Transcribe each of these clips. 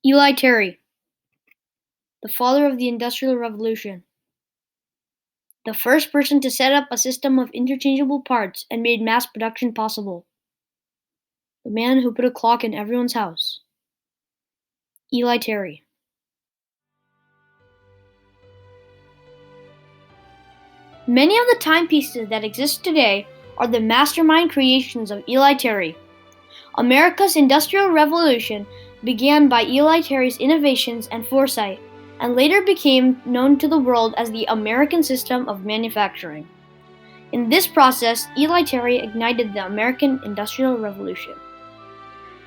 Eli Terry, the father of the Industrial Revolution, the first person to set up a system of interchangeable parts and made mass production possible, the man who put a clock in everyone's house. Eli Terry. Many of the timepieces that exist today are the mastermind creations of Eli Terry. America's Industrial Revolution began by Eli Terry's innovations and foresight, and later became known to the world as the American System of Manufacturing. In this process, Eli Terry ignited the American Industrial Revolution.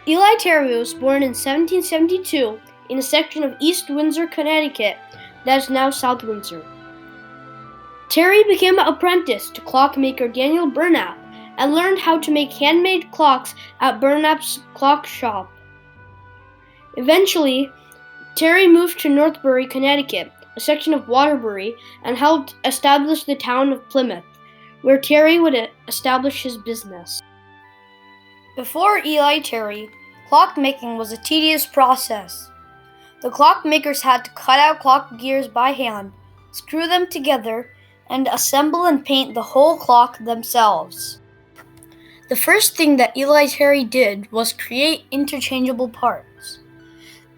Eli Terry was born in 1772 in a section of East Windsor, Connecticut, that is now South Windsor. Terry became an apprentice to clockmaker Daniel Burnap and learned how to make handmade clocks at Burnap's clock shop. Eventually, Terry moved to Northbury, Connecticut, a section of Waterbury, and helped establish the town of Plymouth, where Terry would establish his business. Before Eli Terry, clockmaking was a tedious process. The clockmakers had to cut out clock gears by hand, screw them together, and assemble and paint the whole clock themselves. The first thing that Eli Terry did was create interchangeable parts.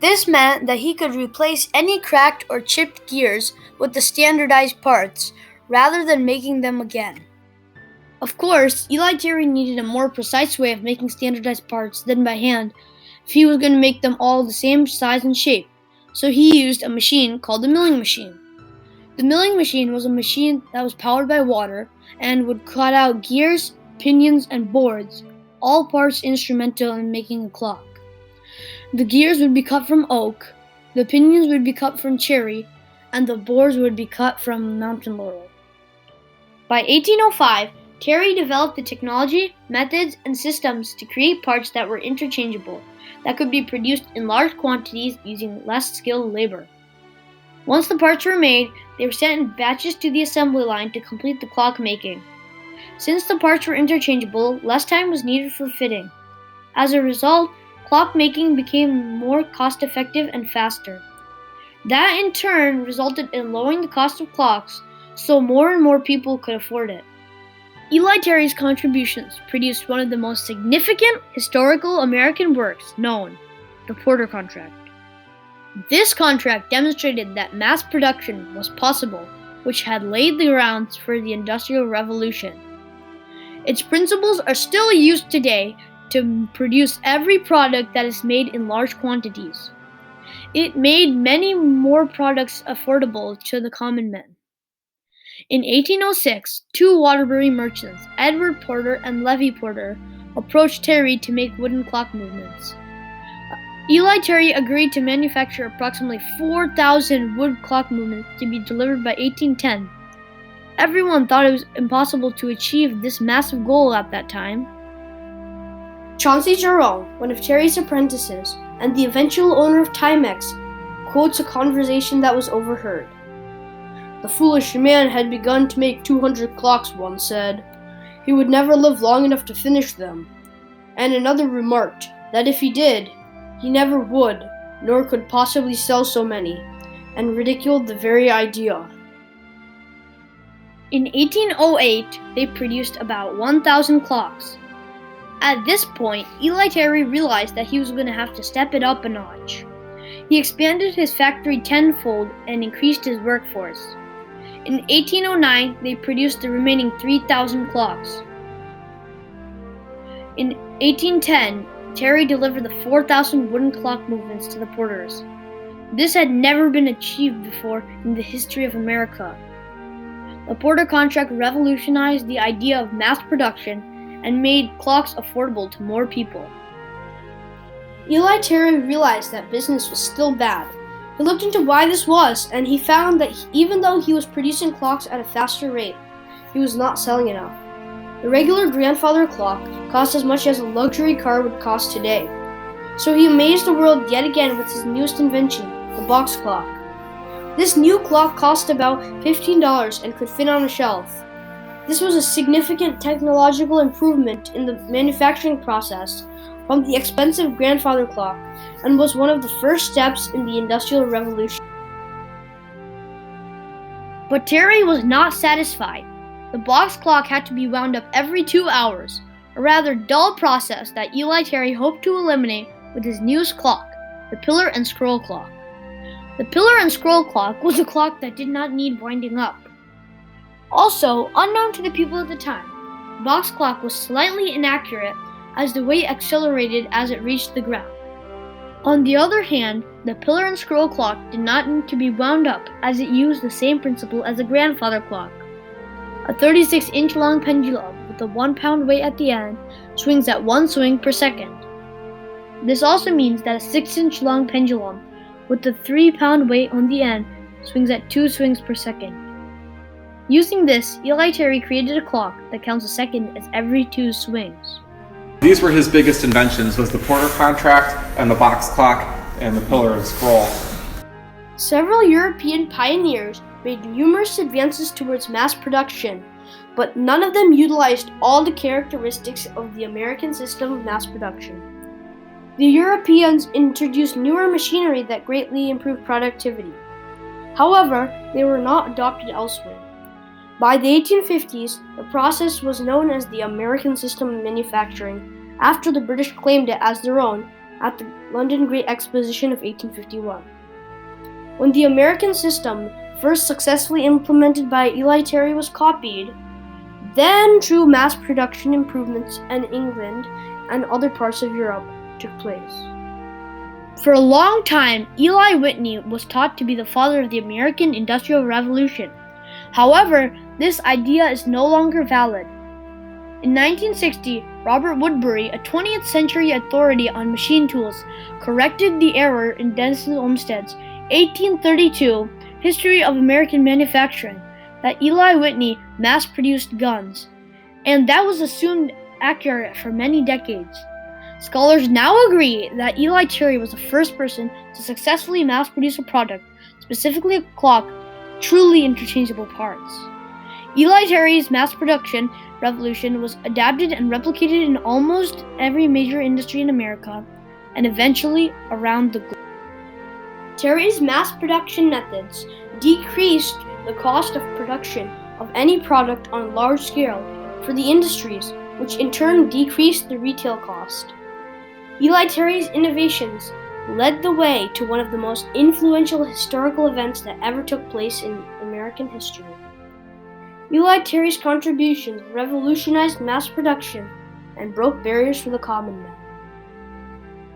This meant that he could replace any cracked or chipped gears with the standardized parts, rather than making them again. Of course, Eli Terry needed a more precise way of making standardized parts than by hand if he was going to make them all the same size and shape, so he used a machine called the milling machine. The milling machine was a machine that was powered by water and would cut out gears, pinions, and boards, all parts instrumental in making a clock. The gears would be cut from oak, the pinions would be cut from cherry, and the boards would be cut from mountain laurel. By 1805, Terry developed the technology, methods, and systems to create parts that were interchangeable, that could be produced in large quantities using less skilled labor. Once the parts were made, they were sent in batches to the assembly line to complete the clock making. Since the parts were interchangeable, less time was needed for fitting. As a result, clock making became more cost-effective and faster. That in turn resulted in lowering the cost of clocks, so more and more people could afford it. Eli Terry's contributions produced one of the most significant historical American works known, the Porter Contract. This contract demonstrated that mass production was possible, which had laid the grounds for the Industrial Revolution. Its principles are still used today to produce every product that is made in large quantities. It made many more products affordable to the common man. In 1806, two Waterbury merchants, Edward Porter and Levi Porter, approached Terry to make wooden clock movements. Eli Terry agreed to manufacture approximately 4,000 wood clock movements to be delivered by 1810. Everyone thought it was impossible to achieve this massive goal at that time. Chauncey Jerome, one of Terry's apprentices, and the eventual owner of Timex, quotes a conversation that was overheard. "The foolish man had begun to make 200 clocks," one said. "He would never live long enough to finish them." And another remarked that if he did, he never would, nor could possibly sell so many, and ridiculed the very idea. In 1808, they produced about 1,000 clocks. At this point, Eli Terry realized that he was going to have to step it up a notch. He expanded his factory tenfold and increased his workforce. In 1809, they produced the remaining 3,000 clocks. In 1810, Terry delivered the 4,000 wooden clock movements to the Porters. This had never been achieved before in the history of America. The Porter Contract revolutionized the idea of mass production and made clocks affordable to more people. Eli Terry realized that business was still bad. He looked into why this was, and he found that even though he was producing clocks at a faster rate, he was not selling enough. The regular grandfather clock cost as much as a luxury car would cost today. So he amazed the world yet again with his newest invention, the box clock. This new clock cost about $15 and could fit on a shelf. This was a significant technological improvement in the manufacturing process from the expensive grandfather clock and was one of the first steps in the Industrial Revolution. But Terry was not satisfied. The box clock had to be wound up every 2 hours, a rather dull process that Eli Terry hoped to eliminate with his newest clock, the pillar and scroll clock. The pillar and scroll clock was a clock that did not need winding up. Also, unknown to the people at the time, the box clock was slightly inaccurate as the weight accelerated as it reached the ground. On the other hand, the pillar and scroll clock did not need to be wound up as it used the same principle as a grandfather clock. A 36-inch long pendulum with a 1-pound weight at the end swings at 1 swing per second. This also means that a 6-inch long pendulum with a 3-pound weight on the end swings at 2 swings per second. Using this, Eli Terry created a clock that counts a second as every 2 swings. These were his biggest inventions, was the Porter contract and the box clock and the pillar and scroll. Several European pioneers made numerous advances towards mass production, but none of them utilized all the characteristics of the American system of mass production. The Europeans introduced newer machinery that greatly improved productivity. However, they were not adopted elsewhere. By the 1850s, the process was known as the American system of manufacturing, after the British claimed it as their own at the London Great Exposition of 1851. When the American system, first successfully implemented by Eli Terry, was copied, then true mass production improvements in England and other parts of Europe took place. For a long time, Eli Whitney was taught to be the father of the American Industrial Revolution. However, this idea is no longer valid. In 1960, Robert Woodbury, a 20th century authority on machine tools, corrected the error in Dennis Olmsted's 1832 History of American Manufacturing that Eli Whitney mass-produced guns, and that was assumed accurate for many decades. Scholars now agree that Eli Terry was the first person to successfully mass-produce a product, specifically a clock, truly interchangeable parts. Eli Terry's mass production revolution was adapted and replicated in almost every major industry in America and eventually around the globe. Terry's mass production methods decreased the cost of production of any product on a large scale for the industries, which in turn decreased the retail cost. Eli Terry's innovations led the way to one of the most influential historical events that ever took place in American history. Eli Terry's contributions revolutionized mass production and broke barriers for the common man.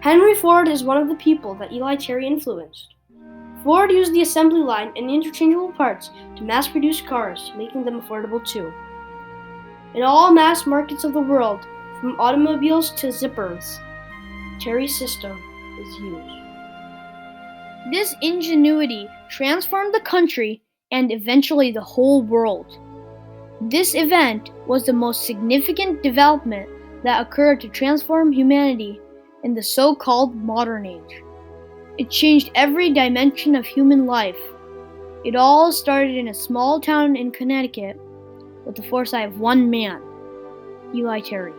Henry Ford is one of the people that Eli Terry influenced. Ford used the assembly line and interchangeable parts to mass-produce cars, making them affordable too. In all mass markets of the world, from automobiles to zippers, Terry's system is used. This ingenuity transformed the country and eventually the whole world. This event was the most significant development that occurred to transform humanity in the so-called modern age. It changed every dimension of human life. It all started in a small town in Connecticut with the foresight of one man, Eli Terry.